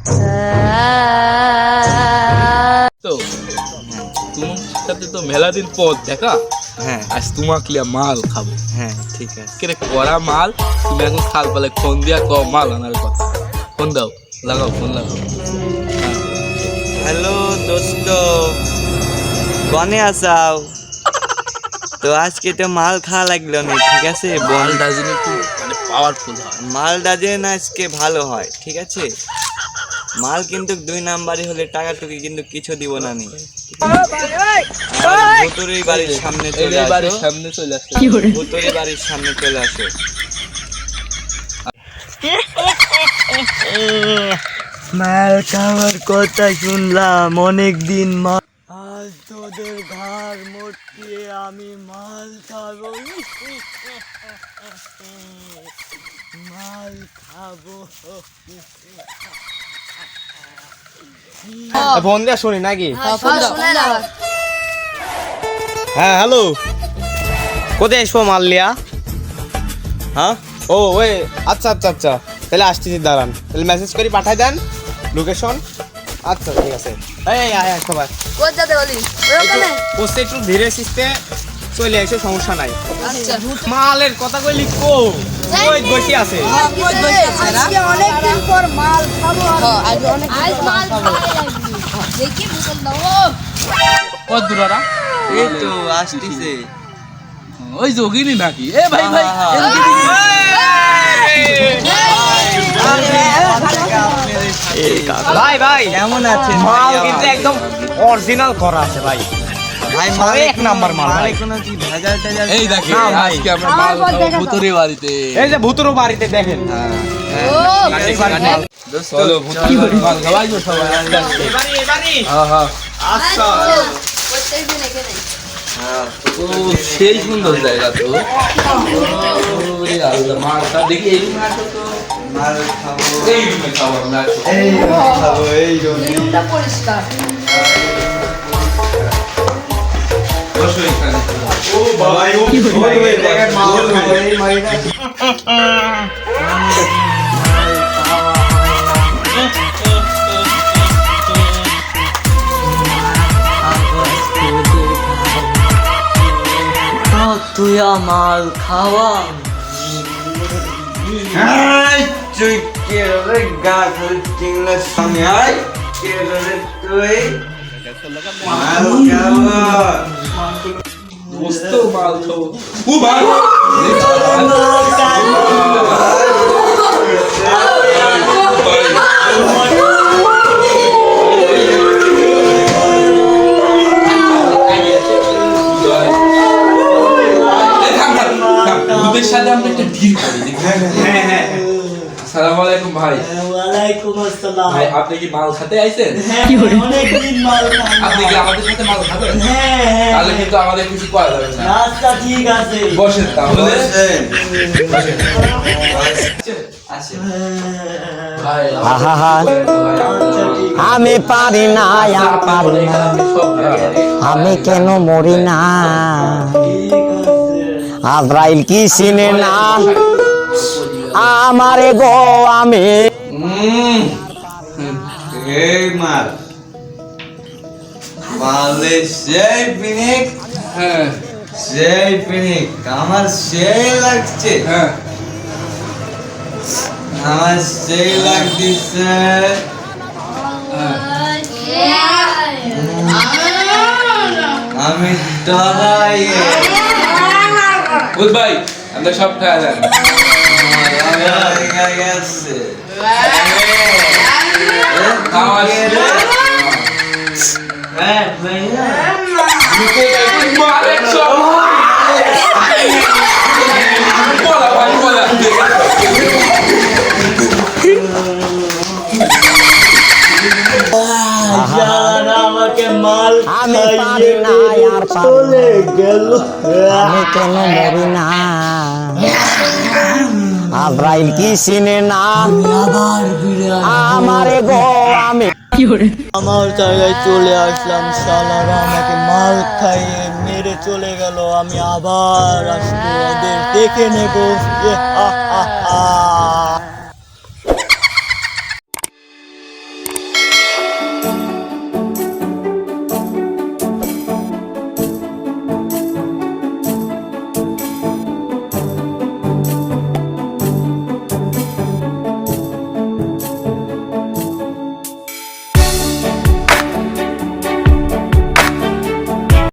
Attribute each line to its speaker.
Speaker 1: তো তোমার সাথে তো মেলা দিন পর দেখা।
Speaker 2: হ্যাঁ
Speaker 1: আজ তোমাকে মাল খাবো।
Speaker 2: হ্যাঁ ঠিক আছে।
Speaker 1: কেরে করা মাল তুমি এখন খাল পালে ফোন দিয়া কও মাল আনার কথা। ফোন দাও, লাগাও, ফোন লাগাও।
Speaker 2: হ্যালো দোস্ত, কনে আসাও? তো আজকে তো মাল খাওয়া লাগলো না, ঠিক আছে?
Speaker 1: মাল দার্জিলিং একটু মানে পাওয়ারফুল হয়।
Speaker 2: মাল ডাজেন আজকে ভালো হয়, ঠিক আছে? মাল কিন্তু 2 নাম্বারই হলে টাকা টুকি কিন্তু কিছু দিব না নি। ভুতুরি বাড়ির সামনে চলে
Speaker 1: এই বাড়ির
Speaker 2: আসো,
Speaker 1: সামনে চলে আসছে।
Speaker 2: ভুতুরি বাড়ির সামনে চলে আসো। মাল খাওয়ার কথা শুনলাম অনেকদিন, আজ তোদের ঘাড় মটকিয়ে আমি মাল খাবো, মাল খাবো।
Speaker 3: ফোন দিয়ে শুনি নাকি? হ্যাঁ হ্যালো, কোথায় আসবো মাল লিয়া? হ্যাঁ ও ওই আচ্ছা আচ্ছা আচ্ছা, তাহলে আসতেছি, দাঁড়ান, তাহলে মেসেজ করে পাঠাই দেন লোকেশন। আচ্ছা ঠিক আছে। এই সবাই পোস্টে একটু ধীরে সিস্তে চলে এসো, সমস্যা নাই। মালের কথা কই লিখো, ওই বসে আছে।
Speaker 4: অনেকদিন পর মাল খাবো, দেখি বুঝল দাও
Speaker 1: কত দূরারা?
Speaker 2: এই তো আসতেছে।
Speaker 1: ওই যোগিনী নাকি? এ ভাই ভাই,
Speaker 3: ভাই ভাই
Speaker 2: কেমন আছেন?
Speaker 3: মাল কিন্তু একদম অরিজিনাল করা আছে ভাই,
Speaker 2: ভাই
Speaker 3: সব এক নাম্বার মাল ভাই।
Speaker 2: কোনো কি ভেজাল টেজাল?
Speaker 1: এই দেখি
Speaker 3: না ভাই।
Speaker 1: আজকে আমরা মাল খাবো ভুতুরে বাড়িতে।
Speaker 3: এই যে ভুতুরো বাড়িতে দেখেন।
Speaker 1: চলো ভুতুরে বাড়িতে মাল খাওয়াই তো সবাই। হ্যাঁ হ্যাঁ, ও সেই সুন্দর জায়গা তো। ওরে আল্লাহ, মালটা দেখি এই মালটা তো
Speaker 2: মাল খাবো,
Speaker 1: এই রুমে খাবো আমরা।
Speaker 2: এই খাবো, এই জন্য
Speaker 4: পরিষ্কার।
Speaker 1: বসো এখানে।
Speaker 2: ও ভাই, ও কি হয়ে দেখেন মাল খাবো, এই মাইনা তুই মাল খাওয়া। তুই কে রে গাছ চিংলা সামনে আয়, কে রে তুই মাল খাওয়া?
Speaker 1: দোস্ত মাল খাবো। ও ভাই ভূতের সাথে আমরা একটা ডিল করি।
Speaker 2: হ্যাঁ হ্যাঁ,
Speaker 1: আসসালামু আলাইকুম ভাই।
Speaker 5: ওয়ালাইকুম আসসালাম।
Speaker 1: ভাই আপনি কি মাল খেতে আইছেন?
Speaker 5: অনেকদিন মাল খাই না।
Speaker 1: আপনি কি আমাদের সাথে মাল খাবেন?
Speaker 5: হ্যাঁ
Speaker 1: তাহলে কিন্তু আমাদের কিছু করা যাবে না।
Speaker 5: আচ্ছা ঠিক আছে।
Speaker 1: বসেন তাহলে।
Speaker 2: বসেন।
Speaker 1: আসেন। ভাই
Speaker 6: আমি পারি না, আর পারি না, আমি কেন মরি না? আজরাইল কি চিনে না আমারে গো? আমি
Speaker 2: এই মাল মালে সেই পিনিক,
Speaker 1: হ্যাঁ
Speaker 2: সেই পিনিক আমার সেই লাগছে,
Speaker 1: হ্যাঁ
Speaker 2: আমার সেই লাগতেছে। আমি ডরাই
Speaker 1: বুধ ভাই আমরা সব খাওয়া যান।
Speaker 2: গেছে
Speaker 1: খাওয়া শেষ। মারের সব। বলা ভাই বলা।
Speaker 5: আমাকে মাল
Speaker 6: আমি পারি না, আর
Speaker 5: চলে গেল।
Speaker 6: আমি কেন মরি না? আজরাইল কি চিনে না আমারে গো? আমি
Speaker 5: আমার জায়গায় চলে আসলাম, শালারা আমাকে মাল খাইয়ে মেরে চলে গেল। আমি আবার আসবো, ওদের দেখে নেবো।